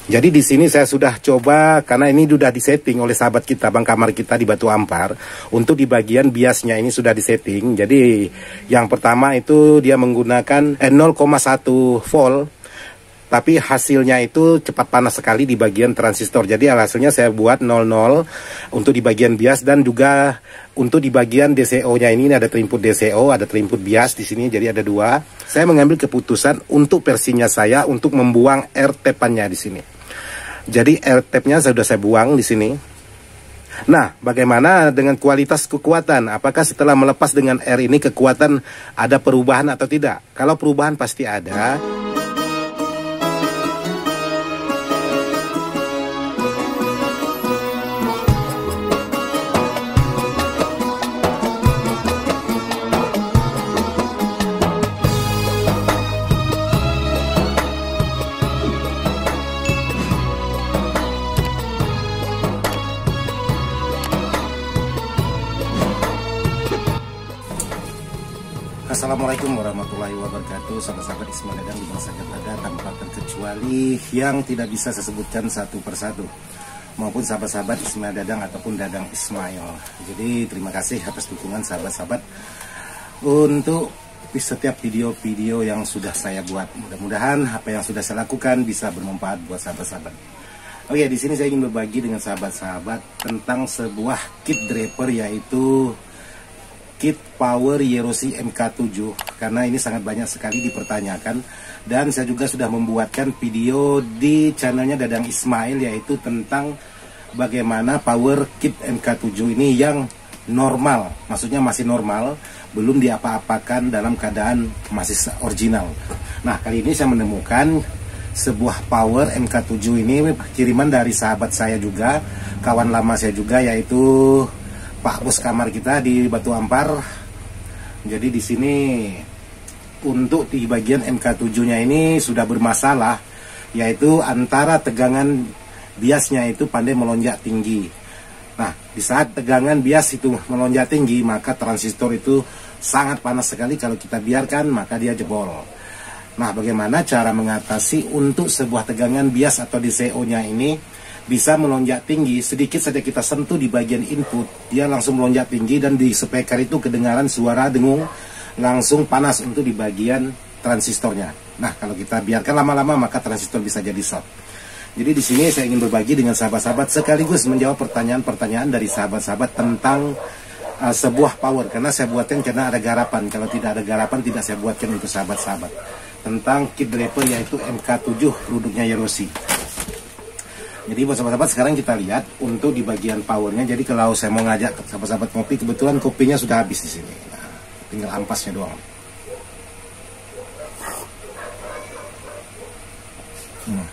Jadi di sini saya sudah coba, karena ini sudah disetting oleh sahabat kita, Bang Kamar kita di Batu Ampar. Untuk di bagian biasnya ini sudah disetting. Jadi yang pertama itu dia menggunakan 0,1 volt. Tapi hasilnya itu cepat panas sekali di bagian transistor. Jadi hasilnya saya buat 00 untuk di bagian bias, dan juga untuk di bagian DCO-nya ini ada terinput DCO, ada terinput bias di sini. Jadi ada dua. Saya mengambil keputusan untuk versinya saya untuk membuang air tap-nya di sini. Jadi air tap-nya sudah saya buang di sini. Nah, bagaimana dengan kualitas kekuatan? Apakah setelah melepas dengan air ini kekuatan ada perubahan atau tidak? Kalau perubahan pasti ada. Assalamualaikum warahmatullahi wabarakatuh. Sahabat-sahabat Ismail Dadang di bangsa berada tanpa terkecuali yang tidak bisa saya sebutkan satu persatu, maupun sahabat-sahabat Ismail Dadang ataupun Dadang Ismail. Jadi terima kasih atas dukungan sahabat-sahabat untuk di setiap video-video yang sudah saya buat. Mudah-mudahan apa yang sudah saya lakukan bisa bermanfaat buat sahabat-sahabat. Oke, di sini saya ingin berbagi dengan sahabat-sahabat tentang sebuah kit draper, yaitu kit power Yerosi MK7, karena ini sangat banyak sekali dipertanyakan, dan saya juga sudah membuatkan video di channelnya Dadang Ismail, yaitu tentang bagaimana power kit MK7 ini yang normal, maksudnya masih normal, belum diapa-apakan, dalam keadaan masih original. Nah, kali ini saya menemukan sebuah power MK7 ini kiriman dari sahabat saya juga, kawan lama saya juga, yaitu Pak Bos Kamar kita di Batu Ampar. Jadi di sini untuk di bagian MK7-nya ini sudah bermasalah, yaitu antara tegangan biasnya itu pandai melonjak tinggi. Nah, di saat tegangan bias itu melonjak tinggi, maka transistor itu sangat panas sekali. Kalau kita biarkan, maka dia jebol. Nah, bagaimana cara mengatasi untuk sebuah tegangan bias atau DCO-nya ini bisa melonjak tinggi? Sedikit saja kita sentuh di bagian input, dia langsung melonjak tinggi, dan di speaker itu kedengaran suara dengung, langsung panas untuk di bagian transistornya. Nah, kalau kita biarkan lama-lama, maka transistor bisa jadi short. Jadi di sini saya ingin berbagi dengan sahabat-sahabat, sekaligus menjawab pertanyaan-pertanyaan dari sahabat-sahabat tentang sebuah power, karena saya buatkan karena ada garapan. Kalau tidak ada garapan, tidak saya buatkan untuk sahabat-sahabat, tentang kit draper yaitu MK7 produknya Yerosi. Jadi buat sahabat-sahabat, sekarang kita lihat untuk di bagian powernya. Jadi kalau saya mau ngajak sahabat-sahabat kopi, kebetulan kopinya sudah habis di sini. Nah, tinggal ampasnya doang.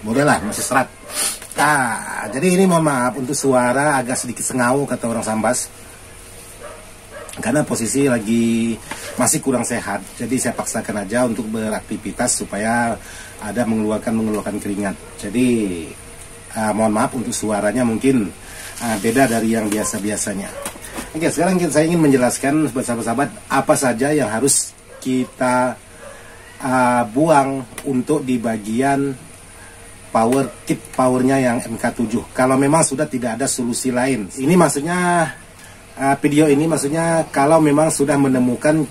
Bolehlah, masih serat. Nah, jadi ini mohon maaf untuk suara agak sedikit sengau kata orang Sambas, karena posisi lagi masih kurang sehat. Jadi saya paksakan aja untuk beraktivitas supaya ada mengeluarkan keringat. Jadi mohon maaf untuk suaranya mungkin beda dari yang biasa-biasanya. Oke, sekarang saya ingin menjelaskan buat sahabat-sahabat apa saja yang harus kita buang untuk di bagian power kit powernya yang MK7. Kalau memang sudah tidak ada solusi lain. Ini maksudnya video ini maksudnya kalau memang sudah menemukan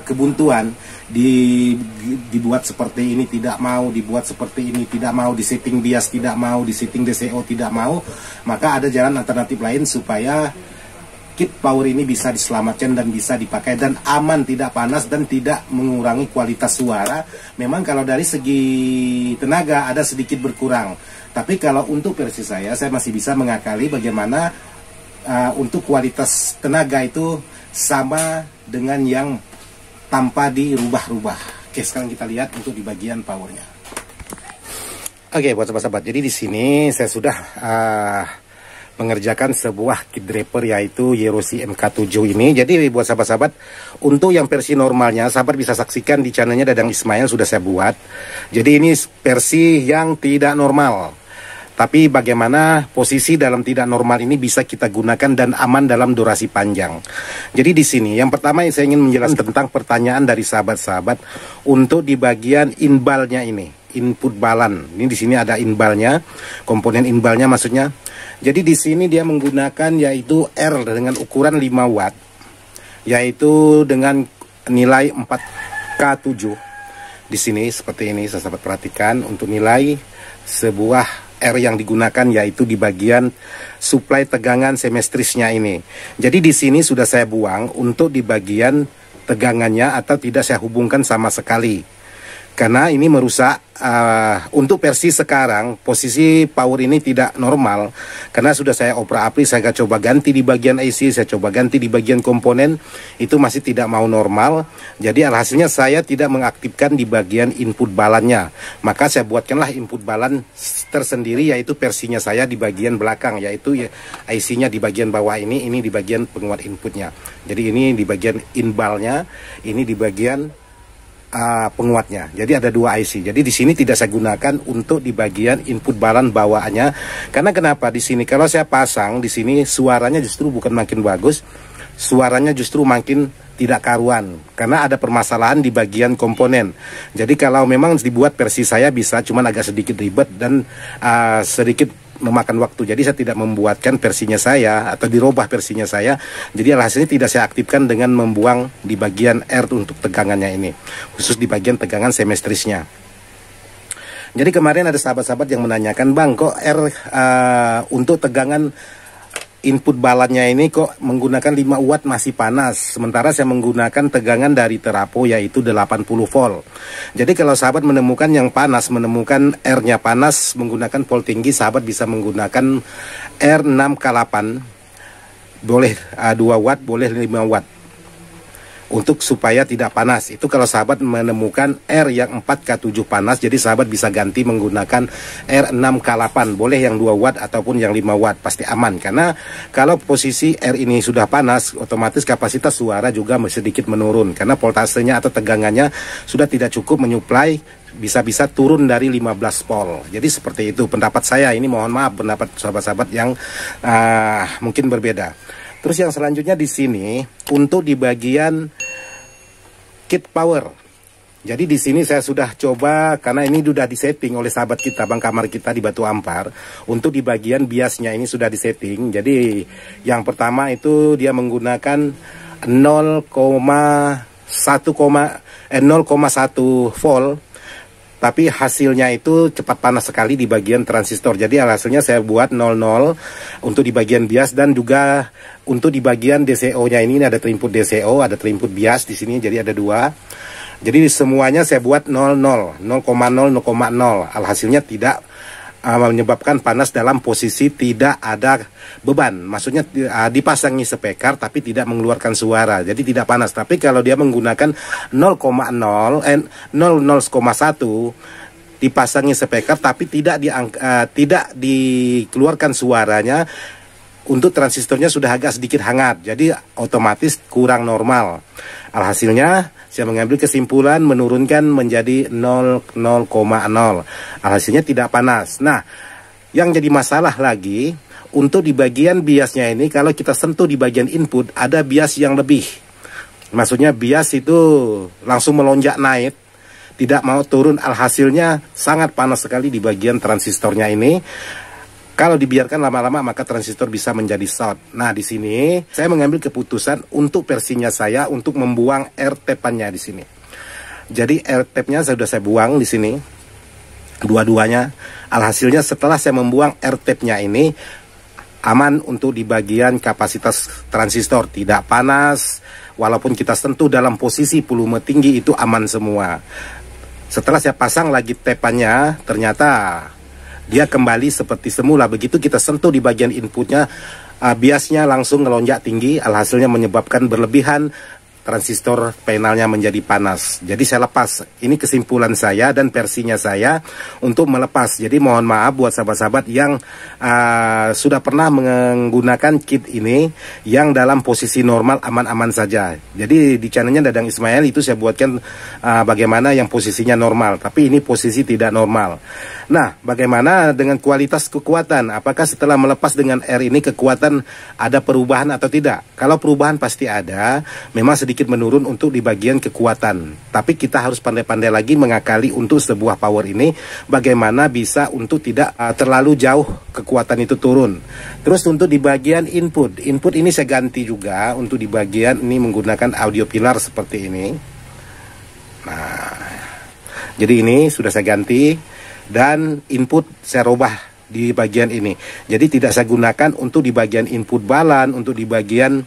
kebuntuan, dibuat seperti ini tidak mau, dibuat seperti ini tidak mau, di setting bias tidak mau, di setting DCO tidak mau, maka ada jalan alternatif lain supaya kit power ini bisa diselamatkan dan bisa dipakai dan aman, tidak panas dan tidak mengurangi kualitas suara. Memang kalau dari segi tenaga ada sedikit berkurang, tapi kalau untuk versi saya masih bisa mengakali bagaimana untuk kualitas tenaga itu sama dengan yang tanpa dirubah-rubah. Oke, sekarang kita lihat untuk di bagian powernya. Oke, buat sahabat-sahabat, jadi di sini saya sudah mengerjakan sebuah kit draper yaitu Yerosi MK7 ini. Jadi buat sahabat-sahabat, untuk yang versi normalnya sahabat bisa saksikan di channelnya Dadang Ismail sudah saya buat. Jadi ini versi yang tidak normal. Tapi bagaimana posisi dalam tidak normal ini bisa kita gunakan dan aman dalam durasi panjang. Jadi di sini yang pertama saya ingin menjelaskan tentang pertanyaan dari sahabat-sahabat untuk di bagian inbalnya ini. input balan. Ini di sini ada inbalnya, komponen inbalnya maksudnya. Jadi di sini dia menggunakan yaitu R dengan ukuran 5 watt, yaitu dengan nilai 4K7. Di sini seperti ini, sahabat perhatikan untuk nilai sebuah R yang digunakan yaitu di bagian suplai tegangan semestrisnya ini. Jadi di sini sudah saya buang untuk di bagian tegangannya atau tidak saya hubungkan sama sekali. Karena ini merusak, untuk versi sekarang posisi power ini tidak normal. Karena sudah saya opera-apri, saya coba ganti di bagian IC, saya coba ganti di bagian komponen, itu masih tidak mau normal. Jadi alhasilnya saya tidak mengaktifkan di bagian input balannya. Maka saya buatkanlah input balan tersendiri, yaitu versinya saya di bagian belakang, yaitu IC-nya di bagian bawah ini di bagian penguat inputnya. Jadi ini di bagian inbalnya, ini di bagian penguatnya. Jadi ada 2 IC. Jadi di sini tidak saya gunakan untuk di bagian input balan bawaannya. Karena kenapa di sini kalau saya pasang di sini suaranya justru bukan makin bagus, suaranya justru makin tidak karuan. Karena ada permasalahan di bagian komponen. Jadi kalau memang dibuat versi saya bisa, cuman agak sedikit ribet dan sedikit memakan waktu. Jadi saya tidak membuatkan versinya saya atau dirubah versinya saya. Jadi alhasilnya tidak saya aktifkan dengan membuang di bagian R untuk tegangannya ini, khusus di bagian tegangan semestrisnya. Jadi kemarin ada sahabat-sahabat yang menanyakan, Bang, kok R untuk tegangan input balannya ini kok menggunakan 5 watt masih panas, sementara saya menggunakan tegangan dari terapo yaitu 80 volt. Jadi kalau sahabat menemukan yang panas, menemukan R-nya panas menggunakan volt tinggi, sahabat bisa menggunakan R6K8, boleh 2 watt, boleh 5 watt, untuk supaya tidak panas. Itu kalau sahabat menemukan R yang 4K7 panas, jadi sahabat bisa ganti menggunakan R6K8, boleh yang 2 watt ataupun yang 5 watt, pasti aman. Karena kalau posisi R ini sudah panas, otomatis kapasitas suara juga sedikit menurun, karena voltasenya atau tegangannya sudah tidak cukup menyuplai, bisa-bisa turun dari 15 volt. Jadi seperti itu pendapat saya. Ini mohon maaf pendapat sahabat-sahabat yang mungkin berbeda. Terus yang selanjutnya di sini untuk di bagian kit power. Jadi di sini saya sudah coba, karena ini sudah disetting oleh sahabat kita, Bang Kamar kita di Batu Ampar. Untuk di bagian biasnya ini sudah disetting. Jadi yang pertama itu dia menggunakan 0,1 volt. Tapi hasilnya itu cepat panas sekali di bagian transistor. Jadi hasilnya saya buat 00 untuk di bagian bias, dan juga untuk di bagian DCO-nya ini ada terinput DCO, ada terinput bias di sini. Jadi ada 2. Jadi semuanya saya buat 00, 0,0, 0,0. Alhasilnya tidak menyebabkan panas dalam posisi tidak ada beban. Maksudnya dipasangi speaker tapi tidak mengeluarkan suara. Jadi tidak panas. Tapi kalau dia menggunakan 0,1 dipasangi speaker tapi tidak dikeluarkan suaranya, untuk transistornya sudah agak sedikit hangat. Jadi otomatis kurang normal. Alhasilnya saya mengambil kesimpulan menurunkan menjadi 0,0. Alhasilnya tidak panas. Nah, yang jadi masalah lagi untuk di bagian biasnya ini, kalau kita sentuh di bagian input ada bias yang lebih. Maksudnya bias itu langsung melonjak naik, tidak mau turun. Alhasilnya sangat panas sekali di bagian transistornya ini. Kalau dibiarkan lama-lama maka transistor bisa menjadi short. Nah, di sini saya mengambil keputusan untuk versinya saya untuk membuang R tape-nya di sini. Jadi R tape-nya sudah saya buang di sini, dua-duanya. Alhasilnya setelah saya membuang R tape-nya ini aman untuk di bagian kapasitas transistor, tidak panas. Walaupun kita sentuh dalam posisi volume tinggi itu aman semua. Setelah saya pasang lagi tape-nya, ternyata dia kembali seperti semula. Begitu kita sentuh di bagian inputnya, biasnya langsung ngelonjak tinggi. Alhasilnya menyebabkan berlebihan transistor panelnya menjadi panas. Jadi saya lepas. Ini kesimpulan saya dan versinya saya untuk melepas. Jadi mohon maaf buat sahabat-sahabat yang sudah pernah menggunakan kit ini yang dalam posisi normal aman-aman saja. Jadi di channelnya Dadang Ismail itu saya buatkan bagaimana yang posisinya normal. Tapi ini posisi tidak normal. Nah, bagaimana dengan kualitas kekuatan? Apakah setelah melepas dengan R ini kekuatan ada perubahan atau tidak? Kalau perubahan pasti ada. Memang sedikit sedikit menurun untuk di bagian kekuatan. Tapi kita harus pandai-pandai lagi mengakali untuk sebuah power ini bagaimana bisa untuk tidak terlalu jauh kekuatan itu turun. Terus untuk di bagian input ini saya ganti juga untuk di bagian ini menggunakan audio pilar seperti ini. Nah, jadi ini sudah saya ganti dan input saya rubah di bagian ini. Jadi tidak saya gunakan untuk di bagian input balan, untuk di bagian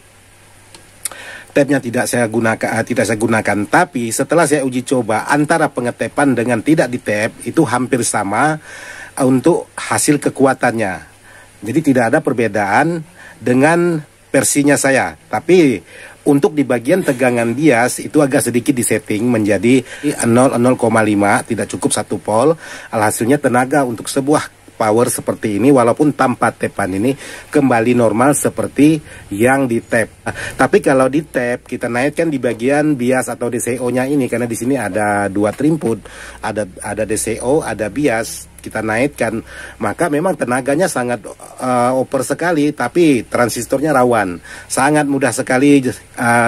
tabnya tidak saya gunakan, tapi setelah saya uji coba antara pengetepan dengan tidak di tab itu hampir sama untuk hasil kekuatannya. Jadi tidak ada perbedaan dengan versinya saya. Tapi untuk di bagian tegangan bias itu agak sedikit disetting menjadi 0,5, tidak cukup 1 volt. Alhasilnya tenaga untuk sebuah power seperti ini walaupun tanpa tapan ini kembali normal seperti yang di tab. Tapi kalau di tab kita naikkan di bagian bias atau DCO-nya ini, karena di sini ada 2 input, ada DCO, ada bias, kita naikkan, maka memang tenaganya sangat over sekali, tapi transistornya rawan, sangat mudah sekali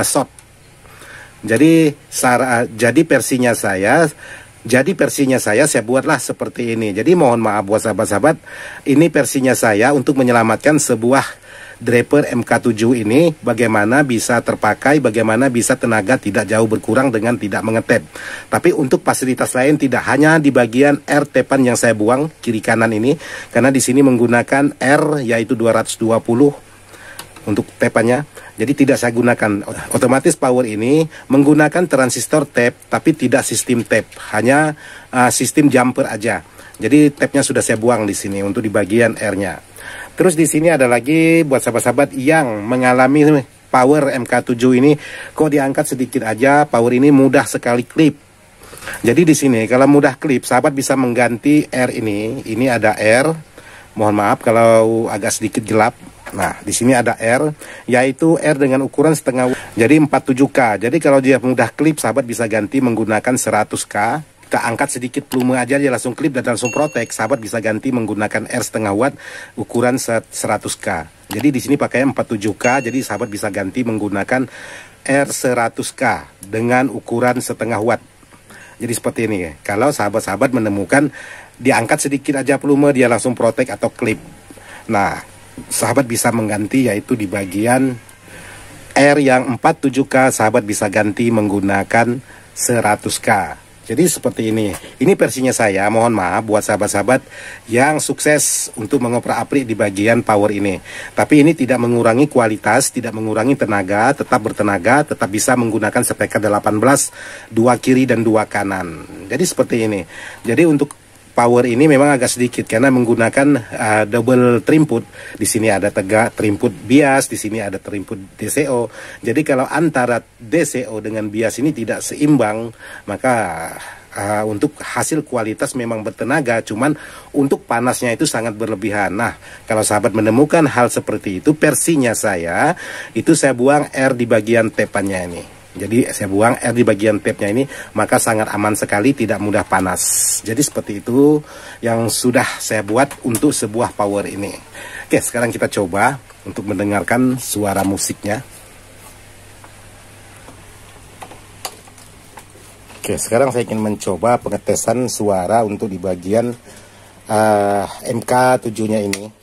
short. Jadi versinya saya buatlah seperti ini. Jadi mohon maaf buat sahabat-sahabat, ini versinya saya untuk menyelamatkan sebuah draper MK7 ini bagaimana bisa terpakai, bagaimana bisa tenaga tidak jauh berkurang dengan tidak mengetep. Tapi untuk fasilitas lain tidak hanya di bagian R tepan yang saya buang kiri kanan ini, karena di sini menggunakan R yaitu 220 untuk tapannya. Jadi tidak saya gunakan. Otomatis power ini menggunakan transistor tap tapi tidak sistem tap, hanya sistem jumper aja. Jadi tapnya sudah saya buang di sini untuk di bagian R-nya. Terus di sini ada lagi buat sahabat-sahabat yang mengalami power MK7 ini kok diangkat sedikit aja, power ini mudah sekali klip. Jadi di sini kalau mudah klip, sahabat bisa mengganti R ini. Ini ada R. Mohon maaf kalau agak sedikit gelap. Nah, di sini ada R, yaitu R dengan ukuran setengah, jadi 47K. Jadi kalau dia mudah klip, sahabat bisa ganti menggunakan 100K. Kita angkat sedikit plume aja, dia langsung klip dan langsung protek. Sahabat bisa ganti menggunakan R setengah watt, ukuran 100K. Jadi di sini pakai 47K, jadi sahabat bisa ganti menggunakan R 100K dengan ukuran setengah watt. Jadi seperti ini. Kalau sahabat-sahabat menemukan diangkat sedikit aja plume, dia langsung protek atau klip. Nah, sahabat bisa mengganti yaitu di bagian R yang 47K, sahabat bisa ganti menggunakan 100K. Jadi seperti ini. Ini versinya saya. Mohon maaf buat sahabat-sahabat yang sukses untuk mengoprak-aprik di bagian power ini. Tapi ini tidak mengurangi kualitas, tidak mengurangi tenaga, tetap bertenaga, tetap bisa menggunakan speaker 18, 2 kiri dan 2 kanan. Jadi seperti ini. Jadi untuk power ini memang agak sedikit karena menggunakan double trinput. Di sini ada trinput bias, di sini ada trinput DCO. Jadi kalau antara DCO dengan bias ini tidak seimbang, maka untuk hasil kualitas memang bertenaga, cuman untuk panasnya itu sangat berlebihan. Nah, kalau sahabat menemukan hal seperti itu, versinya saya itu saya buang R di bagian tepannya ini. Jadi saya buang R di bagian tapnya ini, maka sangat aman sekali, tidak mudah panas. Jadi seperti itu yang sudah saya buat untuk sebuah power ini. Oke, sekarang kita coba untuk mendengarkan suara musiknya. Oke, sekarang saya ingin mencoba pengetesan suara untuk di bagian MK7-nya ini.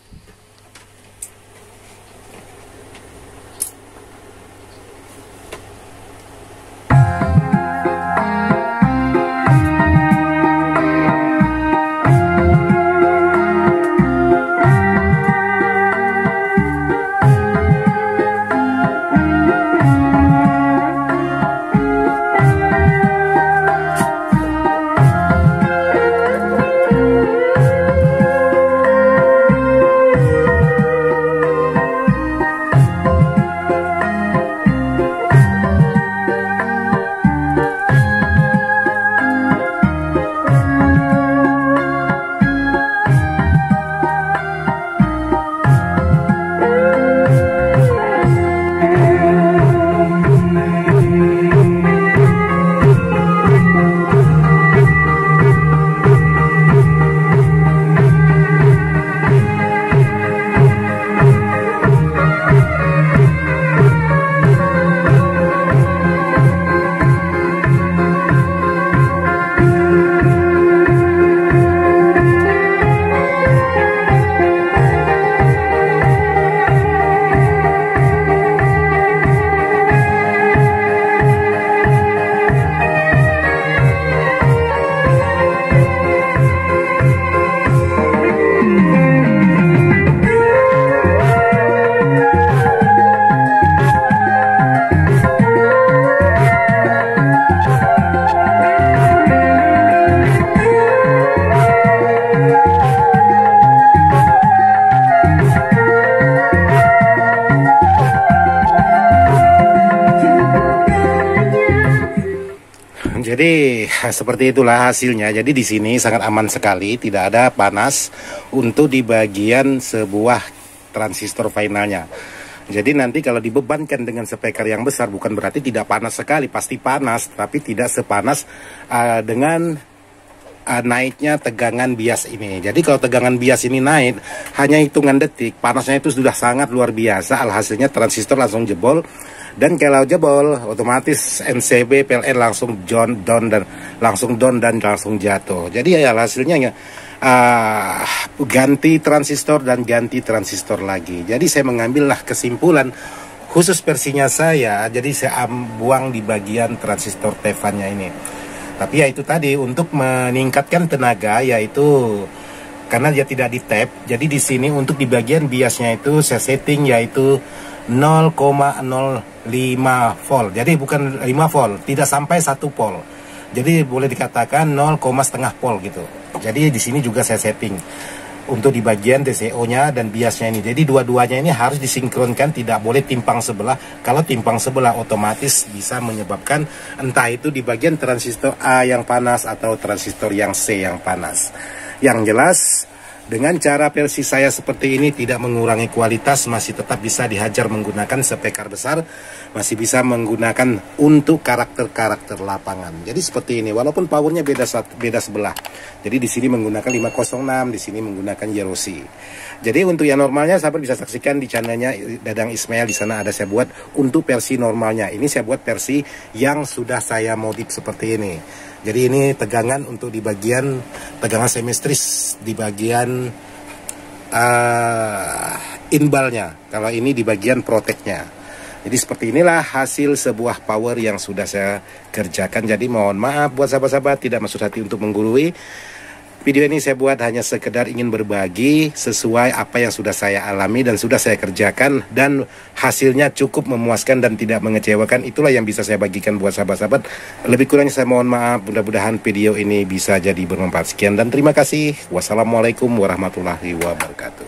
Jadi seperti itulah hasilnya. Jadi di sini sangat aman sekali, tidak ada panas untuk di bagian sebuah transistor finalnya. Jadi nanti kalau dibebankan dengan speaker yang besar bukan berarti tidak panas sekali, pasti panas, tapi tidak sepanas dengan naiknya tegangan bias ini. Jadi kalau tegangan bias ini naik hanya hitungan detik, panasnya itu sudah sangat luar biasa. Alhasilnya transistor langsung jebol. Dan kalau jebol, otomatis MCB PLN langsung down dan langsung jatuh. Jadi ya hasilnya ganti transistor dan ganti transistor lagi. Jadi saya mengambillah kesimpulan khusus versinya saya. Jadi saya buang di bagian transistor Tefannya ini. Tapi ya itu tadi untuk meningkatkan tenaga, yaitu karena dia tidak di tap. Jadi di sini untuk di bagian biasnya itu saya setting yaitu 0,05 volt. Jadi bukan 5 volt, tidak sampai 1 volt. Jadi boleh dikatakan 0,5 volt gitu. Jadi di sini juga saya setting untuk di bagian DCO-nya dan biasnya ini. Jadi dua-duanya ini harus disinkronkan, tidak boleh timpang sebelah. Kalau timpang sebelah otomatis bisa menyebabkan entah itu di bagian transistor A yang panas atau transistor yang C yang panas. Yang jelas dengan cara versi saya seperti ini tidak mengurangi kualitas, masih tetap bisa dihajar menggunakan speaker besar, masih bisa menggunakan untuk karakter-karakter lapangan. Jadi seperti ini, walaupun powernya beda sebelah. Jadi di sini menggunakan 506, di sini menggunakan Yerosi. Jadi untuk yang normalnya sahabat bisa saksikan di channelnya Dadang Ismail, di sana ada saya buat untuk versi normalnya. Ini saya buat versi yang sudah saya modif seperti ini. Jadi ini tegangan untuk di bagian tegangan semistris di bagian inbalnya. Kalau ini di bagian proteknya. Jadi seperti inilah hasil sebuah power yang sudah saya kerjakan. Jadi mohon maaf buat sahabat-sahabat, tidak maksud hati untuk menggurui. Video ini saya buat hanya sekedar ingin berbagi sesuai apa yang sudah saya alami dan sudah saya kerjakan, dan hasilnya cukup memuaskan dan tidak mengecewakan. Itulah yang bisa saya bagikan buat sahabat-sahabat. Lebih kurangnya saya mohon maaf. Mudah-mudahan video ini bisa jadi bermanfaat. Sekian dan terima kasih. Wassalamualaikum warahmatullahi wabarakatuh.